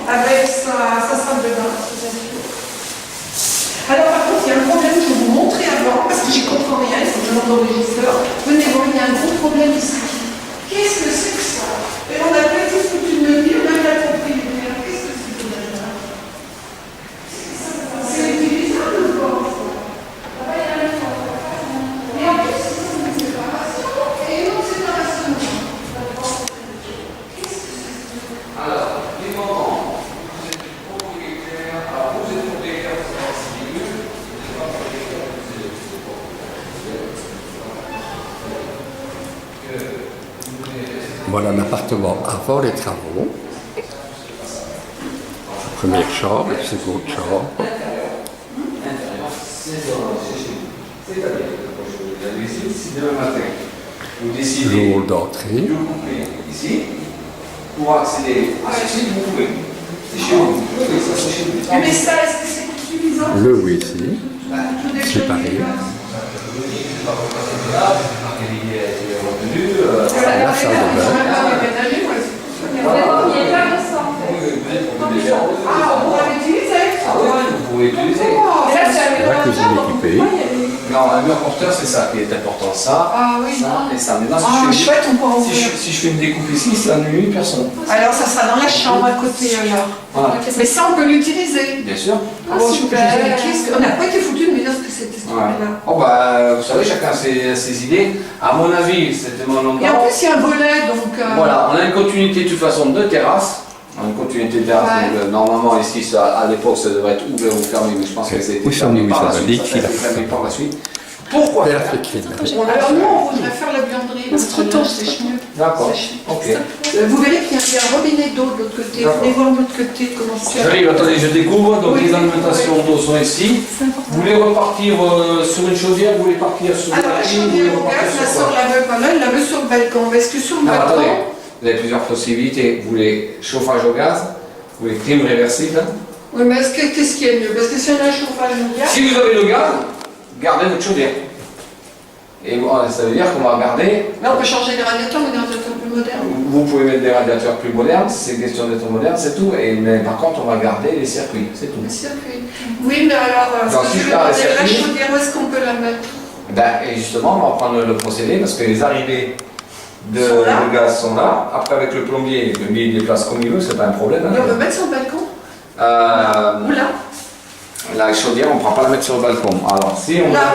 avec sa salle de bain. Alors par contre, il y a un problème que je vais vous montrer avant, parce que j'y comprends rien, il faut que je demande au régisseur. Venez voir, il y a un gros problème ici. Qu'est-ce que c'est que ça? Et on a pas été foutu de vie, on a bien compris. Qu'est-ce que c'est que ça? C'est utilisable ou pas? Et en plus, c'est une séparation et une autre séparation. Alors, les moments, vous êtes propriétaire, alors vous êtes propriétaire de savoir si c'est mieux, vous n'êtes pas propriétaire de Voilà l'appartement avant les travaux. Première chambre, seconde chambre. C'est-à-dire, la visite, si demain matin, vous décidez Le hall d'entrée. de couper ici, pour accéder à ce site, vous pouvez. C'est chez vous. Oui, ça c'est chez vous. Mais ça, est-ce que c'est utilisable? Le WC, séparé. La salle de bain. Ah, on va l'utiliser. Ah oui, vous pouvez utiliser. La cuisine équipée. Non, un mur porteur, c'est ça qui est important. Ça, Ah oui. ça et ça. Maintenant, Ah, chouette, on peut en ouvrir. si je fais une découpe ici, ça nuit personne. Alors, ça sera dans la chambre à côté, alors. Voilà. Mais ça, on peut l'utiliser. Bien sûr. Ah, super. On n'a pas été foutu de me dire ce que c'était, ce Ouais. truc-là. Oh bah, vous savez, chacun ses idées. À mon avis, c'était mon nom. Et en plus, il y a un volet, donc... Voilà, on a une continuité de toute façon de terrasse. On a une continuité de terrasse. Ouais. Donc, normalement, ici, à l'époque, ça devrait être ouvert ou fermé, mais je pense que ça a été Oui, ça, fermé oui, par ça la va suite. dire Ça a qu'il été a- fermé par la suite. Pourquoi faire Alors nous, on voudrait faire la buanderie. C'est trop tôt, c'est mieux. D'accord. C'est chic. Ok. Vous verrez qu'il y a un robinet d'eau de l'autre côté. D'accord. Venez voir de l'autre côté comment c'est. J'arrive, attendez, je découvre. Donc Oui. les alimentations d'eau sont ici. Vous voulez repartir sur une chaudière, vous voulez partir sur Alors la clim, vous chaudière voulez au gaz, repartir la sur sort quoi? la veut pas là, elle la veut sur le balcon. Est-ce que sur le Non, balcon... attendez, vous avez plusieurs possibilités. Vous voulez chauffage au gaz, vous voulez clim réversible. Oui, mais qu'est-ce qui est mieux? Parce que si on a un chauffage au gaz... Si vous avez le gaz, gardez votre chaudière. Et bon, ça veut dire qu'on va garder. Là, on peut changer les radiateurs, mais des radiateurs plus modernes. Vous pouvez mettre des radiateurs plus modernes, si c'est question d'être moderne, c'est tout. Mais par contre, on va garder les circuits, c'est tout. Le circuit. Oui, mais alors, Donc, ce si que je je veux parle demander, des la circuits- chaudière, où est-ce qu'on peut la mettre? Et justement, on va prendre le procédé parce que les arrivées de Sont là. de gaz sont là. Après, avec le plombier il déplace comme il veut, c'est pas un problème. hein. Et on peut mettre sur le balcon? Euh, Ou là? la chaudière, on ne pourra pas la mettre sur le balcon. Alors, si on. Là.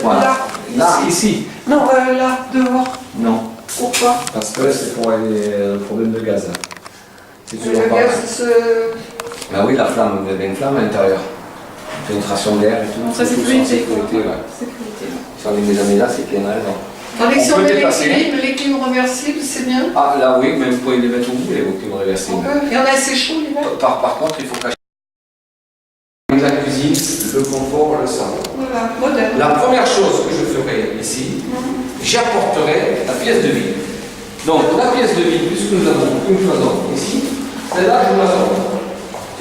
Voilà. Là. Là, ici. Non, là, dehors. Non. Pourquoi? Parce que c'est pour le problème de gaz. C'est Le toujours pas. gaz se... Ah oui, la flamme, vous avez une flamme à l'intérieur. Pénétration d'air et tout. Pour sa C'est tout sécurité, sans sécurité, ouais. Sécurité. Si on les a mis là, c'est qu'il y en a raison. Tandis que si On on peut met déplacer. les clims réversibles, c'est bien. Ah là oui, mais vous pouvez les mettre où vous voulez, vos clims On réversibles. peut. Et on a assez chaud l'hiver. Par contre, il faut cacher la cuisine, le confort, le salon. Voilà, moderne. La première chose que je ferai ici, j'apporterai la pièce de vie. Donc la pièce de vie, puisque nous avons une cloison ici, celle-là, je la sors.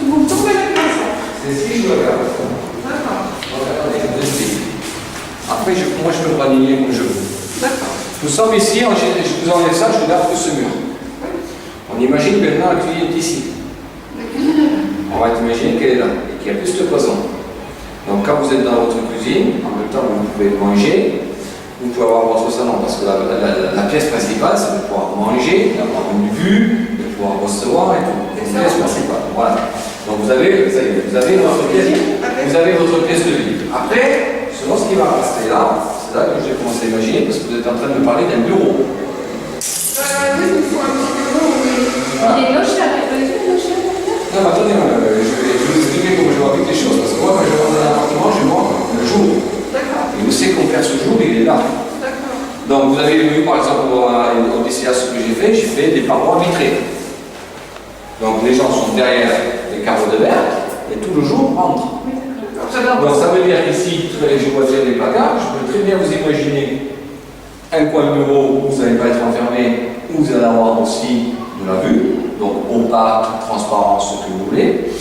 Vous pouvez la maison. C'est ici que je regarde. D'accord. Après, moi, je peux me raligner comme je veux. D'accord. Nous sommes ici, je vous enlève ça, je regarde que ce mur. On imagine que maintenant la cuisine est ici. La cuisine est là. On va imaginer qu'elle est là et qu'il y a plus de cloison. Donc quand vous êtes dans votre cuisine, en même temps vous pouvez manger, vous pouvez avoir votre salon, parce que la pièce principale, c'est de pouvoir manger, d'avoir une vue, de pouvoir recevoir et tout. C'est la pièce principale. Voilà. Donc vous avez, ça y est, vous avez votre pièce de vie. Après, selon ce qui va rester là, c'est là que j'ai commencé à imaginer, parce que vous êtes en train de me parler d'un bureau. Oui, il faut un petit peu, oui. Voilà. Il est loge là, il est loge là. Non, mais attendez, je vais vous expliquer comment je vois avec les choses, parce que moi, quand je rentre dans un appartement, je vois le jour. D'accord. Et vous savez qu'on perd ce jour, il est là. D'accord. Donc vous avez vu par exemple au DCA ce que j'ai fait des parois vitrées. Donc les gens sont derrière les carreaux de verre et tout le jour rentrent. Donc ça veut dire qu'ici, je vois déjà des placards, je peux très bien vous imaginer un coin bureau où vous n'allez pas être enfermé, où vous allez avoir aussi de la vue, donc opaque, transparent, ce que vous voulez.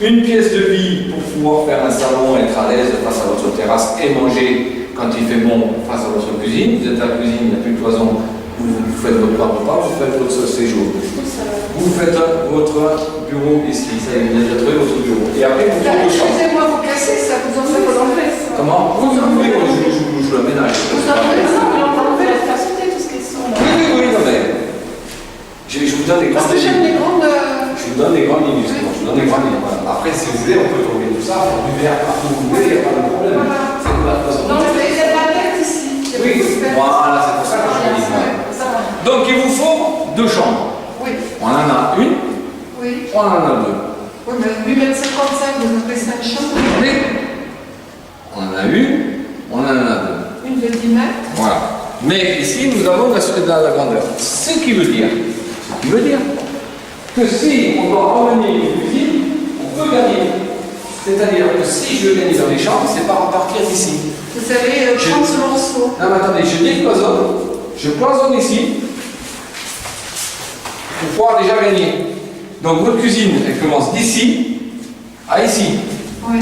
Une pièce de vie pour pouvoir faire un salon, être à l'aise face à votre terrasse et manger quand il fait bon face à votre cuisine. Vous êtes à la cuisine, il n'y a plus de cloison, vous vous faites votre repas, vous faites votre séjour. Vous faites votre bureau ici, ça y est, vous avez trouvé votre bureau. Et après, vous faites votre chambre. Excusez-moi, vous cassez ça, vous en faites l'enlever. Comment? Oui, je le ménage. Vous enlevez ça, On va enlever la facilité, tout ce qu'ils sont là. Oui, non mais. Je vous donne des parce grandes que j'aime les lignes. grandes. Je vous donne des grandes lignes, justement. Je vous donne des grandes lignes. Voilà. Après, si vous voulez, on peut trouver tout ça, faire du verre partout où vous voulez, il n'y a pas de problème. Voilà. C'est de la façon. Non, mais il y a de la tête ici. Oui, voilà, c'est pour ça que je vous dis. Ça va. Donc, il vous faut 2 chambres. Oui. On en a une, Oui. on en a 2. Oui, mais 8,55 m, vous appelez ça une chambre? Oui. On en a une, on en a 2. Une de 10 mètres. Voilà. Mais ici, nous avons la grandeur. Ce qui veut dire que si on doit emmener une cuisine, on peut gagner. C'est-à-dire que si je veux gagner dans les chambres, c'est pas à partir d'ici. Vous avez 30 morceaux. Non, mais attendez, je décloisonne. Je cloisonne ici pour pouvoir déjà gagner. Donc votre cuisine, elle commence d'ici à ici. Oui.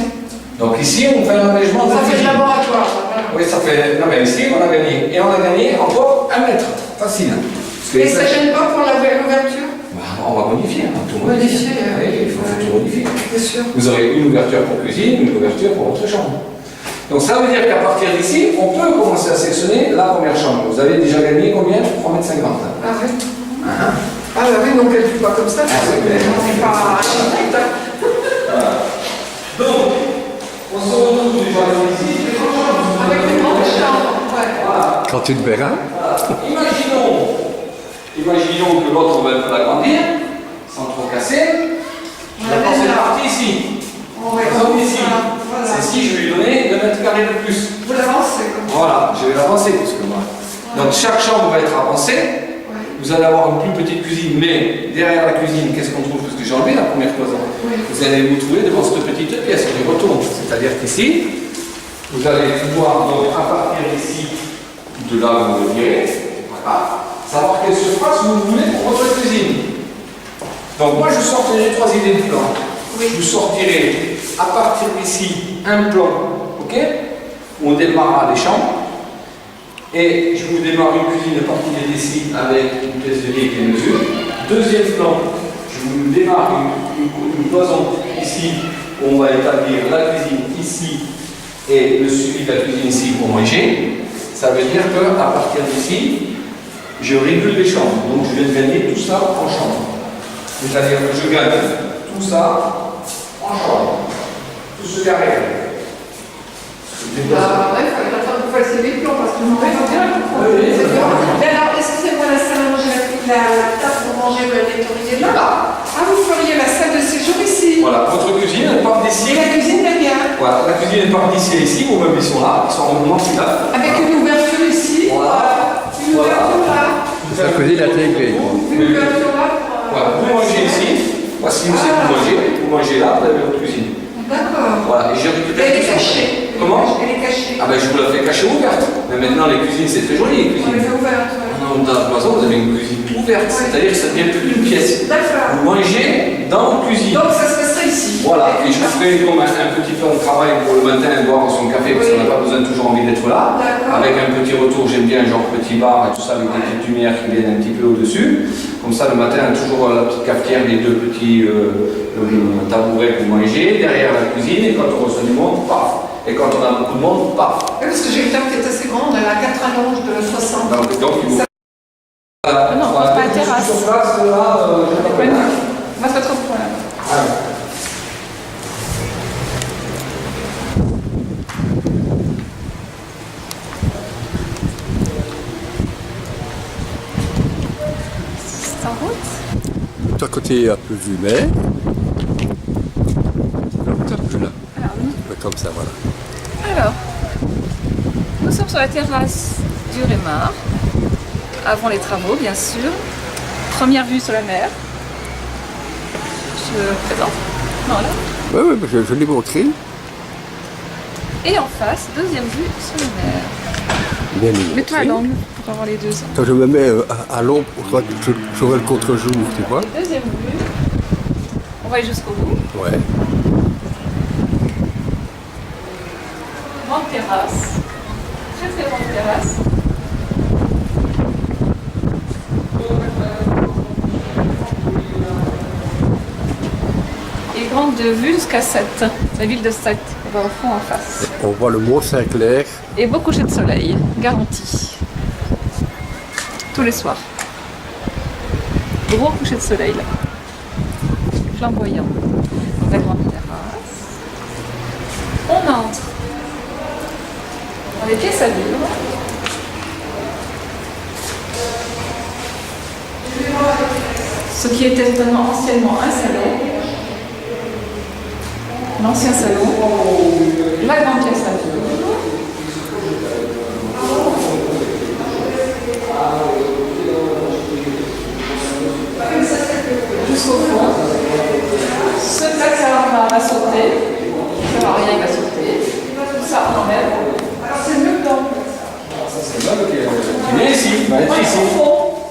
Donc ici, on fait l'aménagement de la Ça fait le cuisine. laboratoire. Voilà. Oui, ça fait. Non, mais ici, on a gagné. Et on a gagné encore 1 mètre. Facile. Parce que Et ça ne gêne pas pour l'ouverture? Bah, on va modifier. Hein, tout Modifier, oui, il faut tout modifier. C'est sûr. Vous aurez une ouverture pour cuisine, une ouverture pour votre chambre. Donc ça veut dire qu'à partir d'ici, on peut commencer à sectionner la première chambre. Vous avez déjà gagné combien? 3,50 m. Ah oui. Ah bah oui, donc elle ne joue pas comme ça. c'est clair. On n'est pas architecte. Voilà. Donc, on se retrouve déjà ici, les grandes chambres. Avec une grande chambre. Ouais. Voilà. Quand tu te verras, Voilà. Imaginons que l'autre va l'agrandir, sans trop casser. Je vais penser partie ici. On va Par exemple ici. Voilà. C'est si je vais lui donner 2 mètres carrés de plus. Vous l'avancez comme ça. Voilà, je vais l'avancer parce que moi. Donc chaque chambre va être avancée. Ouais. Vous allez avoir une plus petite cuisine, mais derrière la cuisine, qu'est-ce qu'on trouve? Parce que j'ai enlevé la première cloison. Oui. Vous allez vous trouver devant cette petite pièce qui retourne. C'est-à-dire qu'ici, vous allez pouvoir, donc, à partir d'ici, de là où vous le direz, voilà, savoir quelle surface vous voulez pour votre cuisine. Donc moi, je sortirai 3 idées de plan. Oui. Je sortirai à partir d'ici un plan, ok, où on démarrera les chambres. Et je vous démarre une cuisine à partir d'ici avec une pièce de lit et des mesures. Deuxième plan, je vous démarre une cloison ici où on va établir la cuisine ici et le suivi de la cuisine ici pour manger. Ça veut dire qu'à partir d'ici, je régule les chambres. Donc je viens de gagner tout ça en chambre. C'est-à-dire que je gagne tout ça en chambre. Tout ce carré. Ah, ouais, il faut attendre que vous fassiez les plans parce que nous, on va bien comprendre. Oui, oui, C'est oui. bien. Mais alors, excusez-moi, la salle à manger, la table pour manger, vous la nettoyez là? Là. Ah, vous feriez la salle de séjour ici? Voilà, votre cuisine, elle part Et d'ici. la cuisine derrière? Voilà, la cuisine elle part d'ici et ici, vos meubles ils sont là, ils sont en mouvement là. Avec une ouverture ici? Voilà. Une ouverture là? la cuisine intégrée. quoi. Une ouverture là pour... Voilà, vous mangez ici, voici où c'est que vous mangez là, vous avez votre cuisine. D'accord. Voilà, et j'ai Et récupéré elle est tout ça. cachée? Comment? Elle est cachée. Ah ben je vous la fais cacher ouverte. Mais maintenant les cuisines c'est très joli les On les cuisines. fait ouvertes, ouais. Non, dans la maison vous avez une cuisine ouverte, c'est-à-dire que ça devient plus une pièce. D'accord. Vous mangez dans votre cuisine. Donc ça se passerait ici? Voilà, et je ferai comme un petit plan de travail pour le matin, boire son café, parce qu'on n'a pas besoin toujours envie d'être là. D'accord. Avec un petit retour, j'aime bien, genre petit bar et tout ça, avec des petites lumières qui viennent un petit peu au-dessus. Comme ça, le matin, toujours la petite cafetière, les 2 petits tabourets pour manger, derrière la cuisine, et quand on reçoit du monde, paf. Et quand on a beaucoup de monde, paf. Oui, parce que j'ai une table qui est assez grande, elle a 4 allonges de 60. Donc il vous... Voilà, Non, voilà, pas la terrasse. Sur place, là, je sais pas quoi. Moi, c'est pas trop de problème. Ah. C'est en route. Toi, côté un peu vu, mais. Un peu là. Alors, Comme ça, voilà. Alors, nous sommes sur la terrasse du Rémar, avant les travaux bien sûr. Première vue sur la mer. Je présente. Voilà. Oui, oui, je l'ai montré. Et en face, deuxième vue sur la mer. Bien mis. Mets-toi à l'angle pour avoir les deux angles. Quand je me mets à l'ombre, j'aurai le contre-jour, tu vois. Deuxième vue. On va aller jusqu'au bout. Ouais. Grande terrasse. Très très grande terrasse. grande vue jusqu'à Sète, la ville de Sète. On va au fond en face. On voit le Mont Saint-Clair. Et beau coucher de soleil, garanti. Tous les soirs. Gros coucher de soleil là. Flamboyant. Donc la grande terrasse. On entre dans les pièces à vivre. Ce qui était anciennement un salon. L'ancien salon. La grande pièce à vivre. Jusqu'au fond. Ce placard va sauter. Ça va rien, il va sauter. Tout ça on enlève. Alors c'est mieux que dans le C'est là qui est ici, il va être ici.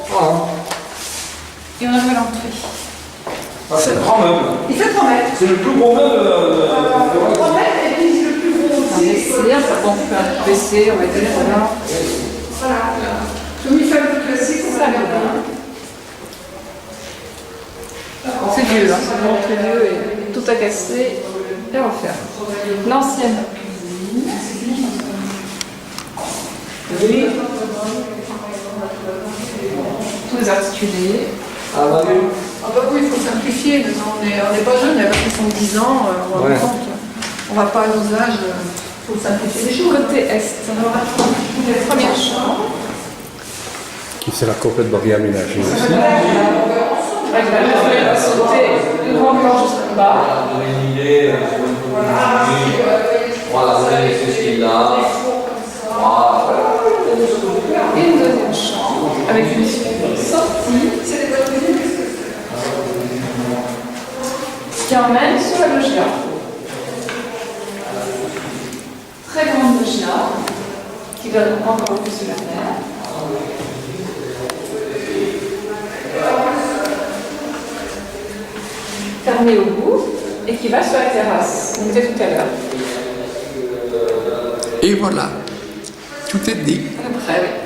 Voilà. Et on a joué l'entrée. Ça, c'est le grand meuble. Il fait 3 mètres. C'est le plus gros meuble de 3 mètres et puis le plus gros aussi. C'est-à-dire, bon, on peut un PC, on va dire, voilà. Voilà. Je m'y fais un peu classique, Ça va bien. C'est vieux, hein, c'est vraiment très vieux et tout a cassé et à refaire. L'ancienne cuisine. Tous les articulés. Ah, Manu. Ah bah oui, il faut simplifier. Maintenant, on n'est pas jeune, il y a 70 ans, on va Ouais. on va pas à nos âges, il faut simplifier les choses. Côté est, la première chambre. Qui sera complètement réaménagé aussi. Avec la fenêtre à sauter, une grande planche jusqu'en bas. Voilà, vous avez ce style-là. Voilà. Et une deuxième chambre avec une sortie qui emmène sur la loggia. Très grande loggia qui donne encore plus sur la mer. Fermée au bout et qui va sur la terrasse, on disait tout à l'heure. Et voilà, tout est dit. Après, oui.